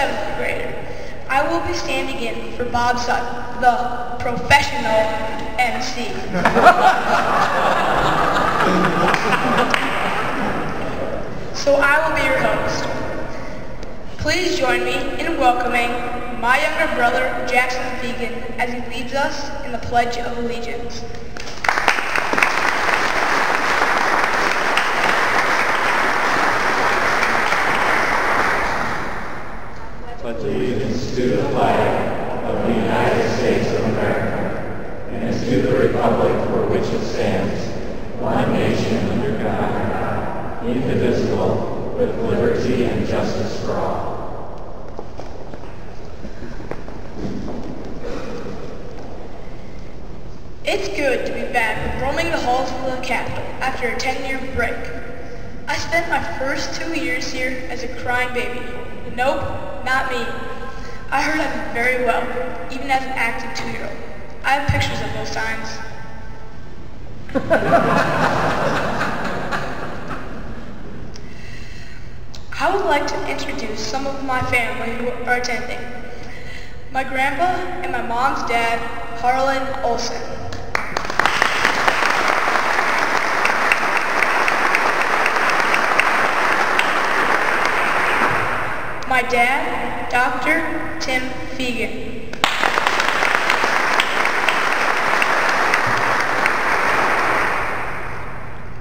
7th grader. I will be standing in for Bob Sutton, the professional MC. So I will be your host. Please join me in welcoming my younger brother, Jackson Fiegen, as he leads us in the Pledge of Allegiance. Pledge allegiance to the flag of the United States of America and to the republic for which it stands, one nation under God, indivisible, with liberty and justice for all. It's good to be back roaming the halls of the Capitol after a 10-year break. I spent my first 2 years here as a crying baby. Nope, not me. I heard I did very well, even as an active 2-year-old. I have pictures of those times. I would like to introduce some of my family who are attending. My grandpa and my mom's dad, Harlan Olson. My dad, Dr. Tim Fiegen.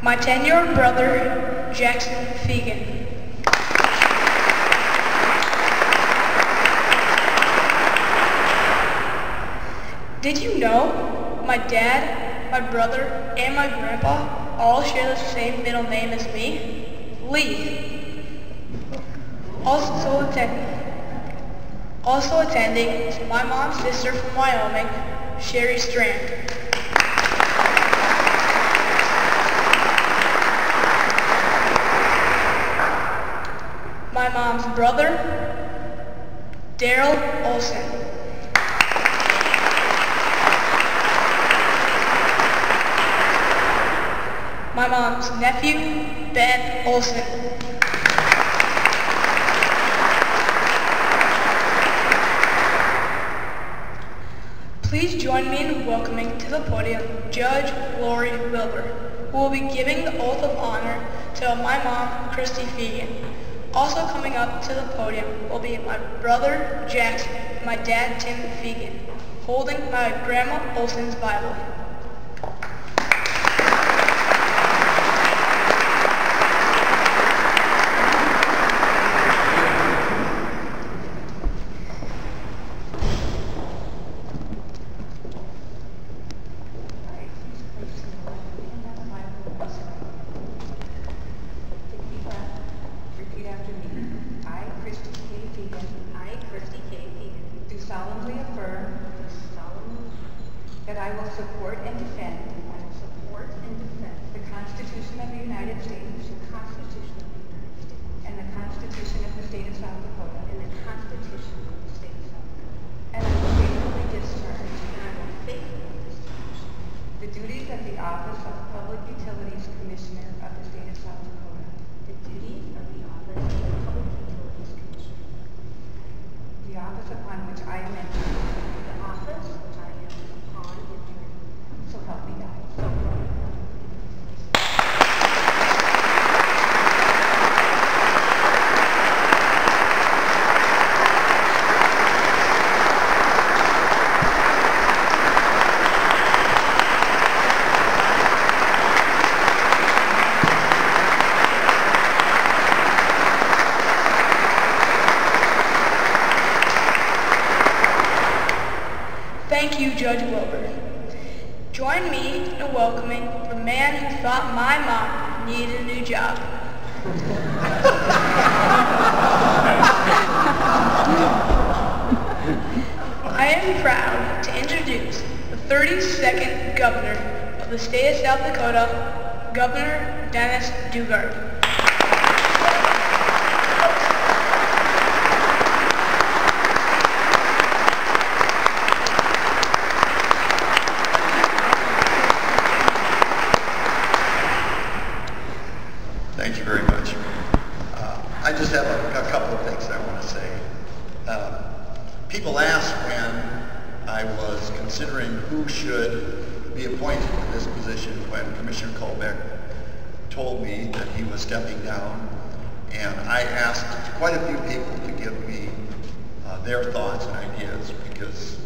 My 10-year-old brother, Jackson Fiegen. Did you know my dad, my brother, and my grandpa all share the same middle name as me? Lee. Also attending is my mom's sister from Wyoming, Sherry Strand. My mom's brother, Daryl Olson. My mom's nephew, Ben Olson. Please join me in welcoming to the podium Judge Lori Wilbur, who will be giving the oath of honor to my mom, Kristie Fiegen. Also coming up to the podium will be my brother, Jackson, and my dad, Tim Fiegen, holding my grandma Olson's Bible. That I will support and defend the Constitution of the United States and the Constitution of the State of South Dakota, and I will faithfully discharge the duties of the office of Public Utilities Commissioner of the State of South Dakota. The office upon which I am entering. So help me God. Thank you, Judge Wilbur. Join me in welcoming the man who thought my mom needed a new job. I am proud to introduce the 32nd Governor of the State of South Dakota, Governor Dennis Dugard. Thank you very much. I just have a couple of things I want to say. People asked when I was considering who should be appointed to this position when Commissioner Colbeck told me that he was stepping down, and I asked quite a few people to give me their thoughts and ideas, because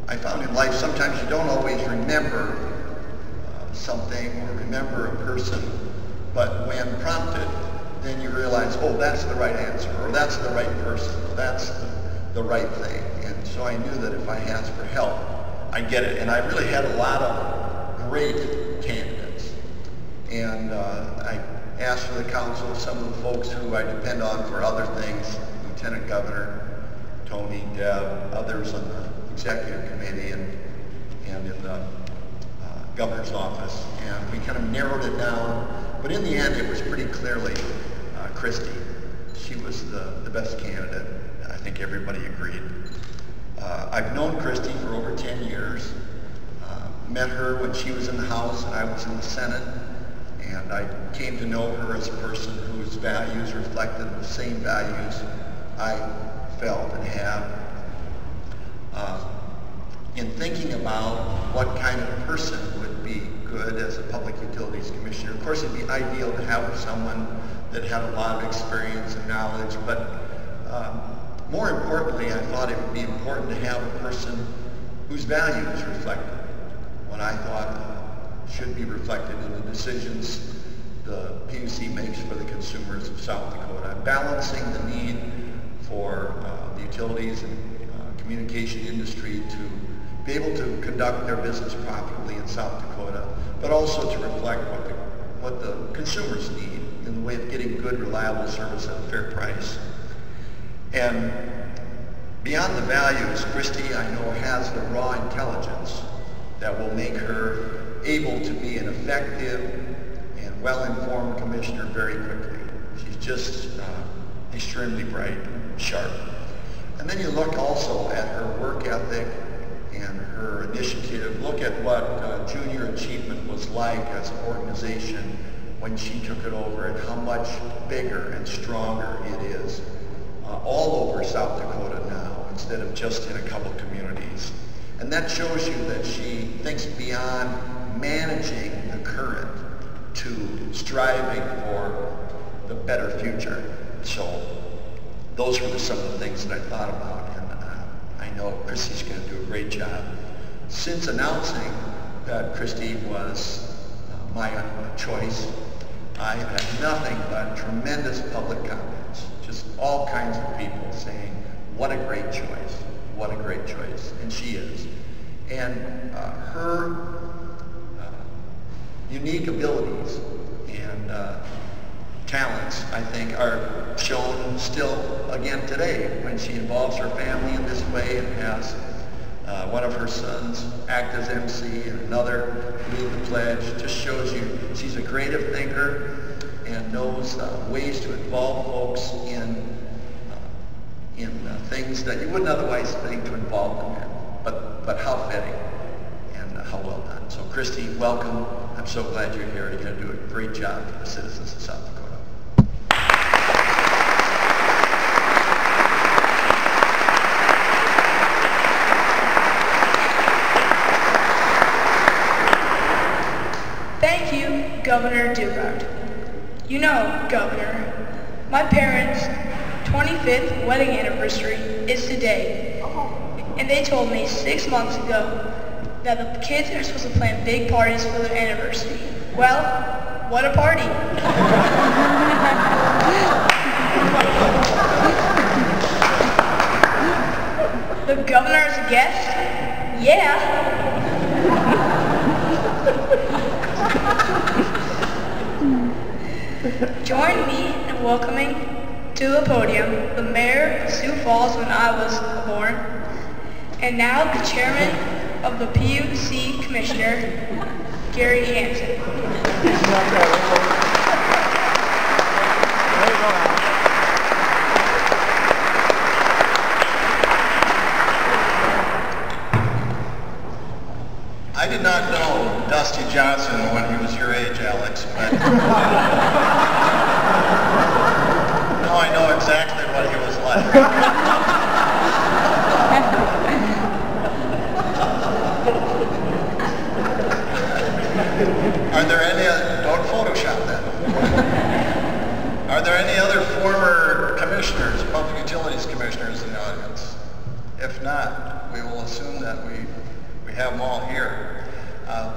I found in life sometimes you don't always remember something or remember a person, but when prompted, then you realize, oh, that's the right answer, or that's the right person, or that's the right thing. And so I knew that if I asked for help, I'd get it. And I really had a lot of great candidates. And I asked for the counsel of some of the folks who I depend on for other things, Lieutenant Governor, Tony, Deb, others on the executive committee and in the governor's office. And we kind of narrowed it down. But in the end, it was pretty clearly Kristie. She was the best candidate. I think everybody agreed. I've known Kristie for over 10 years. Met her when she was in the House and I was in the Senate. And I came to know her as a person whose values reflected the same values I felt and have. In thinking about what kind of person would be good as a Public Utilities Commissioner, of course it'd be ideal to have someone that had a lot of experience and knowledge, but more importantly, I thought it would be important to have a person whose values reflected what I thought should be reflected in the decisions the PUC makes for the consumers of South Dakota, balancing the need for the utilities and communication industry to be able to conduct their business profitably in South Dakota, but also to reflect what the consumers need in the way of getting good, reliable service at a fair price. And beyond the values, Kristie, I know, has the raw intelligence that will make her able to be an effective and well-informed commissioner very quickly. She's just extremely bright, sharp. And then you look also at her work ethic and her initiative. Look at what Junior Achievement was like as an organization when she took it over, and how much bigger and stronger it is all over South Dakota now, instead of just in a couple communities. And that shows you that she thinks beyond managing the current to striving for the better future. So those were some of the things that I thought about, and I know Kristie's going to do a great job. Since announcing that Kristie was my choice, I have had nothing but tremendous public comments, just all kinds of people saying, what a great choice, what a great choice, and she is. And her unique abilities and talents, I think, are shown still again today when she involves her family in this way and has one of her sons act as MC and another lead the pledge. Just shows you she's a creative thinker and knows ways to involve folks in things that you wouldn't otherwise think to involve them in. But how fitting and how well done. So Kristie, welcome. I'm so glad you're here. You're going to do a great job for the citizens of South Dakota. Thank you, Governor Dugard. You know, Governor, my parents' 25th wedding anniversary is today. And they told me 6 months ago that the kids are supposed to plan big parties for their anniversary. Well, what a party. The governor is a guest? Yeah. Join me in welcoming to the podium the mayor of Sioux Falls when I was born, and now the chairman of the PUC Commissioner, Gary Hansen. I did not know Dusty Johnson when he was your age, Alex, but now I know exactly what he was like. commissioners in the audience? If not, we will assume that we have them all here.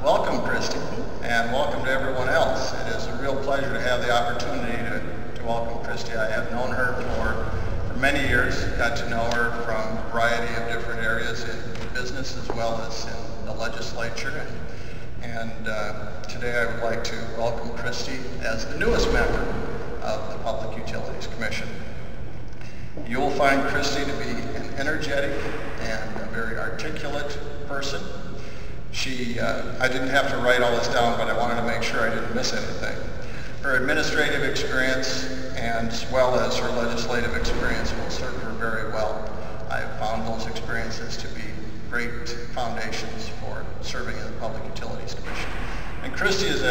Welcome, Kristie, and welcome to everyone else. It is a real pleasure to have the opportunity to welcome Kristie. I have known her for many years, got to know her from a variety of different areas in business as well as in the legislature. And today I would like to welcome Kristie as the newest member of the Public Utilities Commission. You will find Kristie to be an energetic and a very articulate person. I didn't have to write all this down, but I wanted to make sure I didn't miss anything. Her administrative experience and as well as her legislative experience will serve her very well. I have found those experiences to be great foundations for serving in the Public Utilities Commission. And Kristie is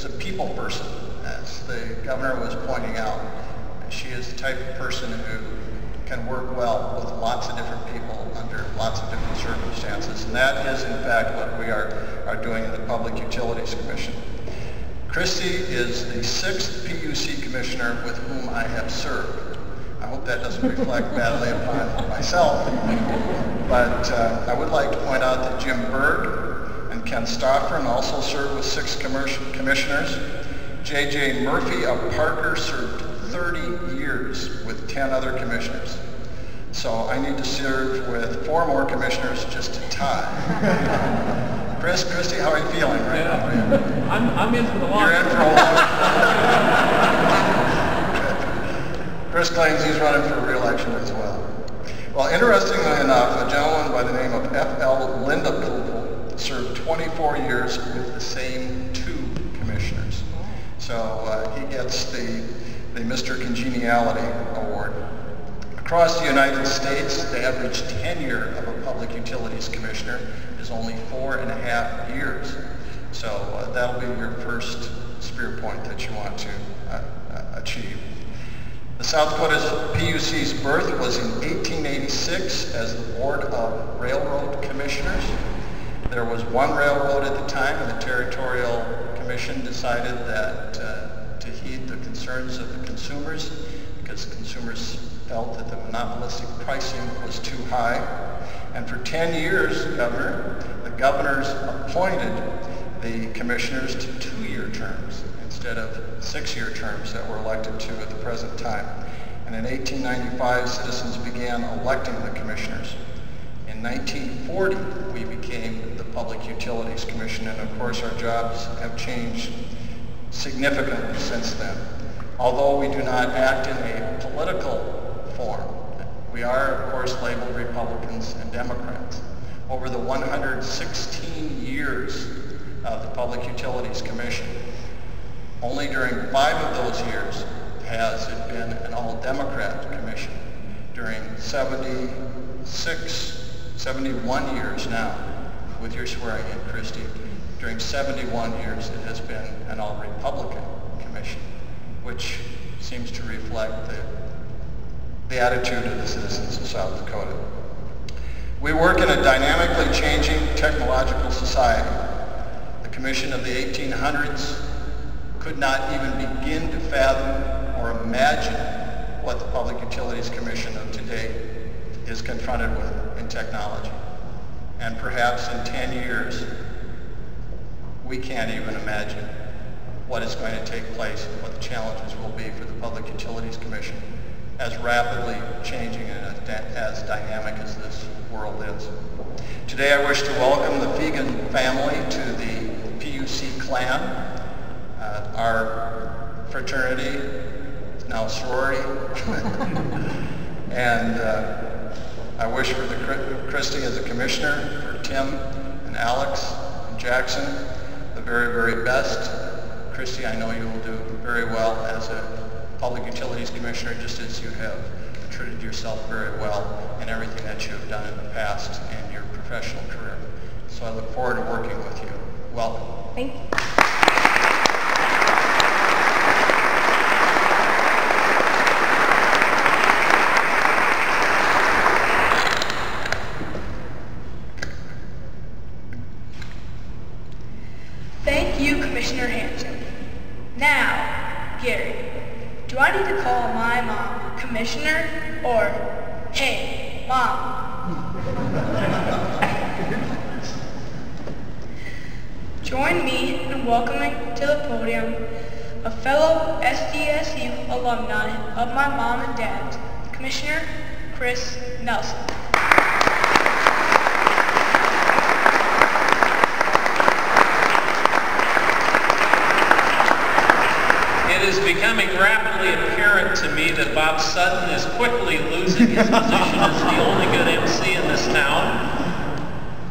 a people person, as the governor was pointing out. She is the type of person who can work well with lots of different people under lots of different circumstances. And that is, in fact, what we are doing in the Public Utilities Commission. Kristie is the 6th PUC commissioner with whom I have served. I hope that doesn't reflect badly upon myself, but I would like to point out that Jim Berg and Ken Stoffren also served with 6 commissioners. J.J. Murphy of Parker served 30 years with 10 other commissioners. So I need to serve with 4 more commissioners just to tie. Kristie, how are you feeling right now? I'm in for the long. You're in for a while. Chris claims he's running for re-election as well. Well, interestingly enough, a gentleman by the name of F.L. Lindepool served 24 years with the same 2 commissioners. So he gets the Mr. Congeniality Award. Across the United States, the average tenure of a Public Utilities Commissioner is only 4.5 years. So that'll be your first spear point that you want to achieve. The South Dakota PUC's birth was in 1886 as the Board of Railroad Commissioners. There was one railroad at the time, and the Territorial Commission decided that to heed the concerns of the consumers, because consumers felt that the monopolistic pricing was too high. And for 10 years, the governors appointed the commissioners to 2-year terms instead of 6-year terms that were elected to at the present time. And in 1895, citizens began electing the commissioners. In 1940, we became the Public Utilities Commission, and of course our jobs have changed significantly since then. Although we do not act in a political form, we are of course labeled Republicans and Democrats. Over the 116 years of the Public Utilities Commission, only during 5 of those years has it been an all-Democrat commission. During 71 years now, with your swearing in, Kristie, during 71 years it has been an all-Republican commission, which seems to reflect the attitude of the citizens of South Dakota. We work in a dynamically changing technological society. The commission of the 1800s could not even begin to fathom or imagine what the Public Utilities Commission of today is confronted with in technology. And perhaps in 10 years, we can't even imagine what is going to take place and what the challenges will be for the Public Utilities Commission, as rapidly changing and as dynamic as this world is. Today I wish to welcome the Fiegen family to the PUC clan. Our fraternity, now sorority. And I wish for Kristie as a commissioner, for Tim and Alex and Jackson, the very, very best. Kristie, I know you will do very well as a Public Utilities Commissioner, just as you have treated yourself very well in everything that you have done in the past in your professional career. So I look forward to working with you. Welcome. Thank you. Thank you, Commissioner Hanson. Now, Gary, do I need to call my mom Commissioner or, hey, Mom. Join me in welcoming to the podium a fellow SDSU alumni of my mom and dad, Commissioner Chris Nelson. It is becoming rapidly apparent to me that Bob Sutton is quickly losing his position as the only good MC in this town.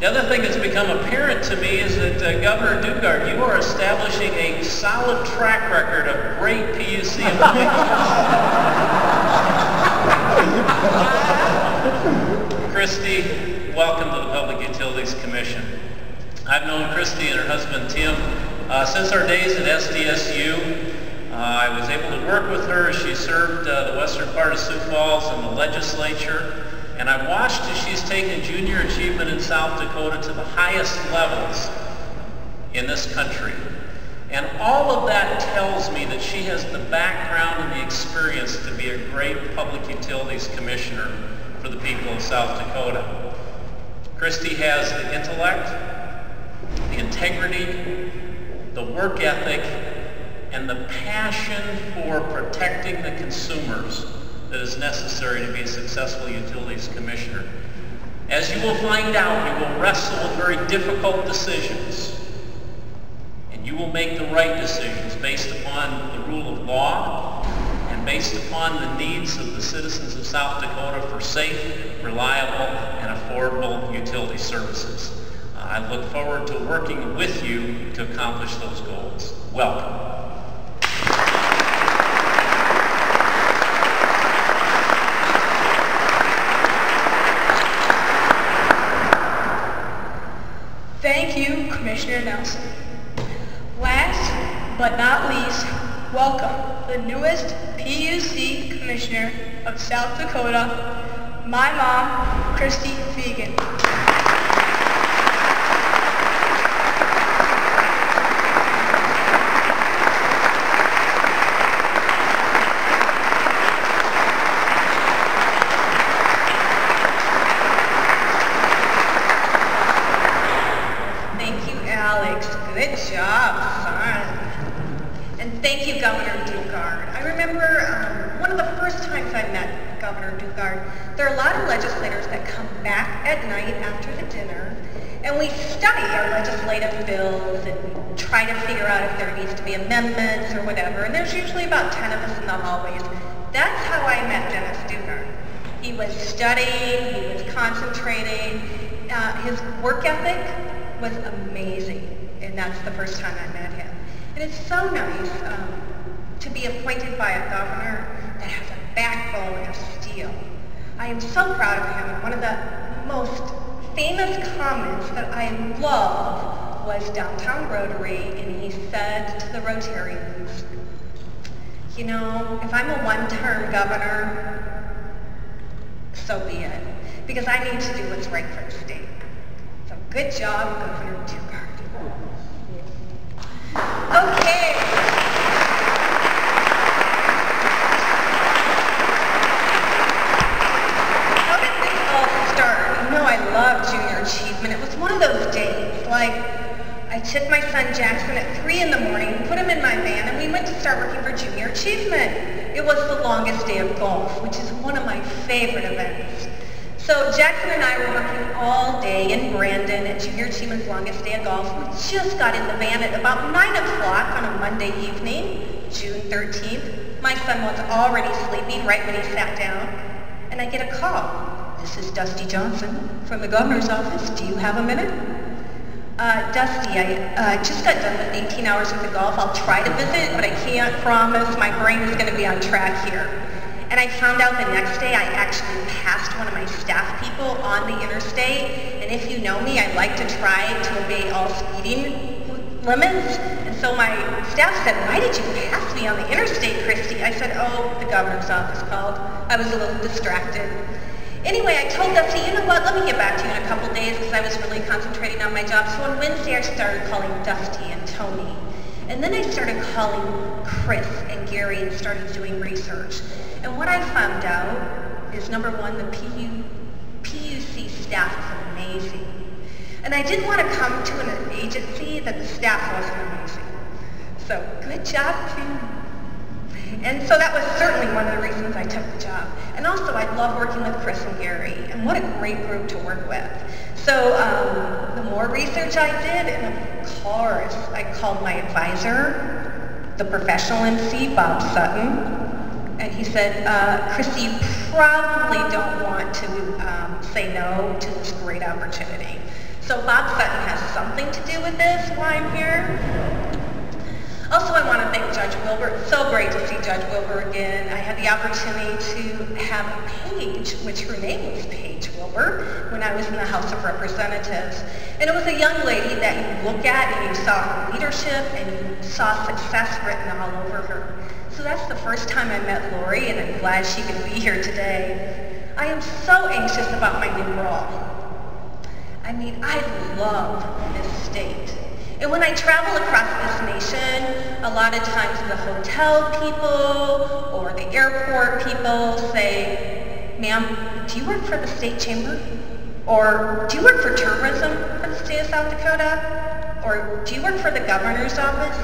The other thing that's become apparent to me is that Governor Dugard, you are establishing a solid track record of great PUC Kristie, welcome to the Public Utilities Commission. I've known Kristie and her husband Tim since our days at SDSU. I was able to work with her as she served the western part of Sioux Falls in the legislature, and I watched as she's taken junior achievement in South Dakota to the highest levels in this country. And all of that tells me that she has the background and the experience to be a great public utilities commissioner for the people of South Dakota. Kristie has the intellect, the integrity, the work ethic, and the passion for protecting the consumers that is necessary to be a successful utilities commissioner. As you will find out, you will wrestle with very difficult decisions, and you will make the right decisions based upon the rule of law and based upon the needs of the citizens of South Dakota for safe, reliable, and affordable utility services. I look forward to working with you to accomplish those goals. Welcome. Thank you, Commissioner Nelson. Last but not least, welcome the newest PUC Commissioner of South Dakota, my mom, Kristie Fiegen. Good job, son. And thank you, Governor Dugard. I remember one of the first times I met Governor Dugard, there are a lot of legislators that come back at night after the dinner, and we study our legislative bills and try to figure out if there needs to be amendments or whatever, and there's usually about 10 of us in the hallways. That's how I met Dennis Dugard. He was studying, he was concentrating, his work ethic was amazing. And that's the first time I met him. And it's so nice to be appointed by a governor that has a backbone of steel. I am so proud of him. One of the most famous comments that I love was downtown Rotary, and he said to the Rotarians, you know, if I'm a one-term governor, so be it, because I need to do what's right for the state. So good job, Governor Dugard. Okay. How did this all start? You know, I love junior achievement. It was one of those days, like, I took my son Jackson at 3 in the morning, put him in my van, and we went to start working for junior achievement. It was the longest day of golf, which is one of my favorite events. So Jackson and I were working all day in Brandon at Junior Achievement's longest day of golf. We just got in the van at about 9 o'clock on a Monday evening, June 13th. My son was already sleeping right when he sat down, and I get a call. This is Dusty Johnson from the governor's office. Do you have a minute? Dusty, I just got done with 18 hours worth of golf. I'll try to visit, but I can't promise. My brain is going to be on track here. And I found out the next day I actually passed one of my staff people on the interstate. And if you know me, I like to try to obey all speeding limits. And so my staff said, why did you pass me on the interstate, Kristie? I said, oh, the governor's office called. I was a little distracted. Anyway, I told Dusty, you know what, let me get back to you in a couple days because I was really concentrating on my job. So on Wednesday, I started calling Dusty and Tony. And then I started calling Chris and Gary and started doing research. And what I found out is number one, the PUC staff is amazing. And I didn't want to come to an agency that the staff wasn't amazing. So good job, team. And so that was certainly one of the reasons I took the job. And also I love working with Chris and Gary, and what a great group to work with. So the more research I did, and of course I called my advisor, the professional MC, Bob Sutton, and he said, Kristie, you probably don't want to say no to this great opportunity. So Bob Sutton has something to do with this while I'm here. Also, I want to thank Judge Wilbur. It's so great to see Judge Wilbur again. I had the opportunity to have Paige, which her name was Paige Wilbur, when I was in the House of Representatives. And it was a young lady that you look at and you saw her leadership and you saw success written all over her. So that's the first time I met Lori, and I'm glad she could be here today. I am so anxious about my new role. I mean, I love this state. And when I travel across this nation, a lot of times the hotel people or the airport people say, ma'am, do you work for the state chamber? Or do you work for tourism for the state of South Dakota? Or do you work for the governor's office?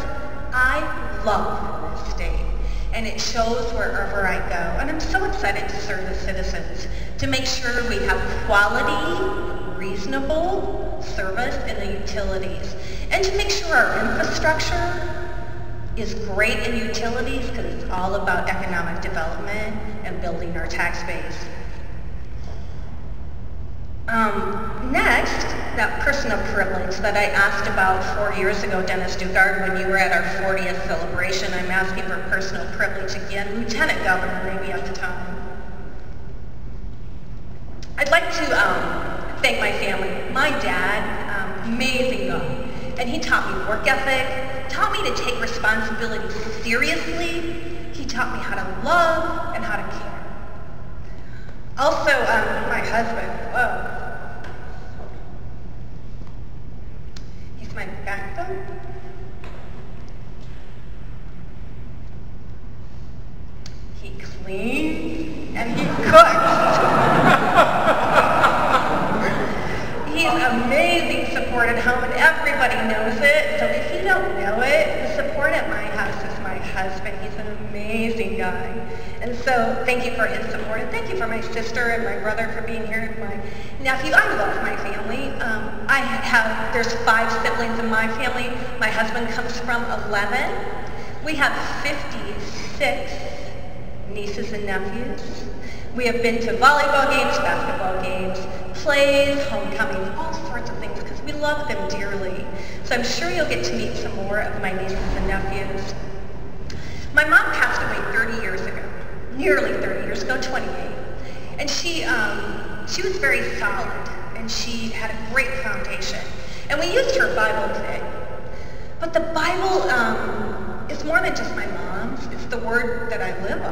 I love this state, and it shows wherever I go. And I'm so excited to serve the citizens, to make sure we have quality, reasonable service in the utilities, and to make sure our infrastructure is great in utilities, because it's all about economic development and building our tax base. Next, that person of privilege that I asked about 4 years ago, Dennis Dugard, when you were at our 40th celebration. I'm asking for personal privilege again. Lieutenant Governor, maybe at the time. I'd like to thank my family. My dad, amazing guy. And he taught me work ethic, taught me to take responsibility seriously. He taught me how to love and how to care. Also, my husband, whoa. He's my backbone. He cleans and he cooks. He's amazing support at home, and everybody knows it. So if you don't know it, the support at my house is my husband. He's an amazing guy. And so thank you for his support, and thank you for my sister and my brother for being here, and my nephew. I love my family. There's 5 siblings in my family. My husband comes from 11. We have 56 nieces and nephews. We have been to volleyball games, basketball games, plays, homecomings, all sorts of things, because we love them dearly. So I'm sure you'll get to meet some more of my nieces and nephews. My mom passed away 30 years ago, nearly 30 years ago, 28. And she was very solid, and she had a great foundation. And we used her Bible today. But the Bible is more than just my mom's. It's the word that I live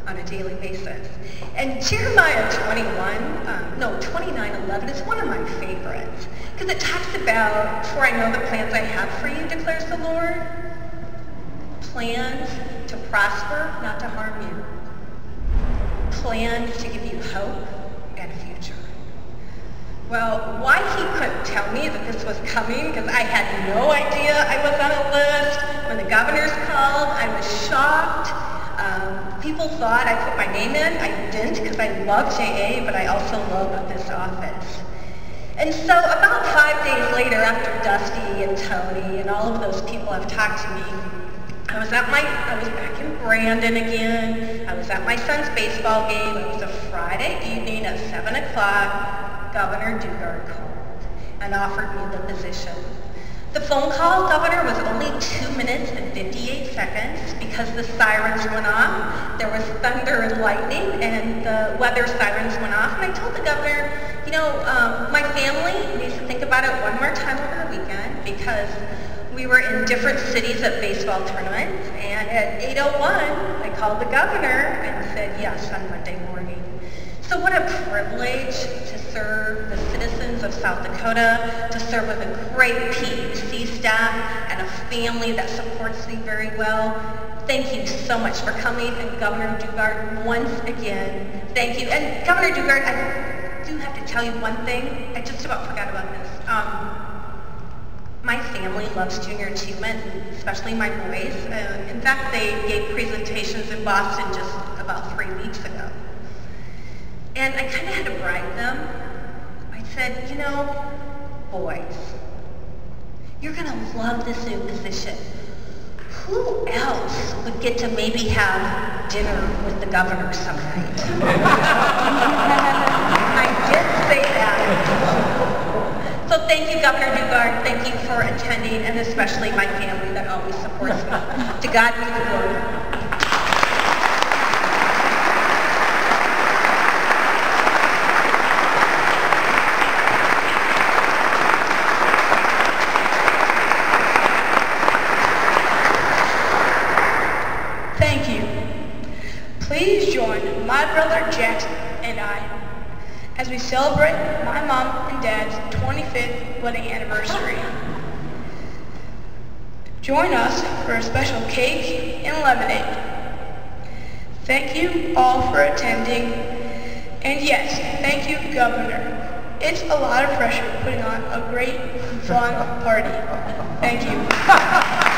on a daily basis. And Jeremiah 29:11 is one of my favorites, because it talks about, for I know the plans I have for you, declares the Lord. Plans to prosper, not to harm you. Plans to give you hope and a future. Well, why he couldn't tell me that this was coming, because I had no idea I was on a list. When the governors called, I was shocked. People thought I put my name in. I didn't, because I love JA, but I also love this office. And so about 5 days later, after Dusty and Tony and all of those people have talked to me, I was back in Brandon again. I was at my son's baseball game. It was a Friday evening at 7 o'clock. Governor Dugard called and offered me the position. The phone call, Governor, was only 2 minutes and 58 seconds because the sirens went off. There was thunder and lightning, and the weather sirens went off. And I told the governor, you know, my family needs to think about it one more time over the weekend, because we were in different cities at baseball tournaments. And at 8:01, I called the governor and said yes on Monday morning. So what a privilege to serve the citizens of South Dakota, to serve with a great PUC staff and a family that supports me very well. thank you so much for coming, and Governor Dugard, once again, thank you. And Governor Dugard, I do have to tell you one thing. I just about forgot about this. My family loves junior achievement, especially my boys. In fact, they gave presentations in Boston just about 3 weeks ago. And I kind of had to bribe them. I said, you know, boys, you're going to love this new position. Who else would get to maybe have dinner with the governor some night? I did say that. So thank you, Governor Dugard. Thank you for attending, and especially my family that always supports me. To God be the glory. Thank you. Please join my brother Jackson and I as we celebrate my mom and dad's 25th wedding anniversary. Join us for a special cake and lemonade. Thank you all for attending, and yes, thank you, Governor. It's a lot of pressure putting on a great, fun party. Thank you.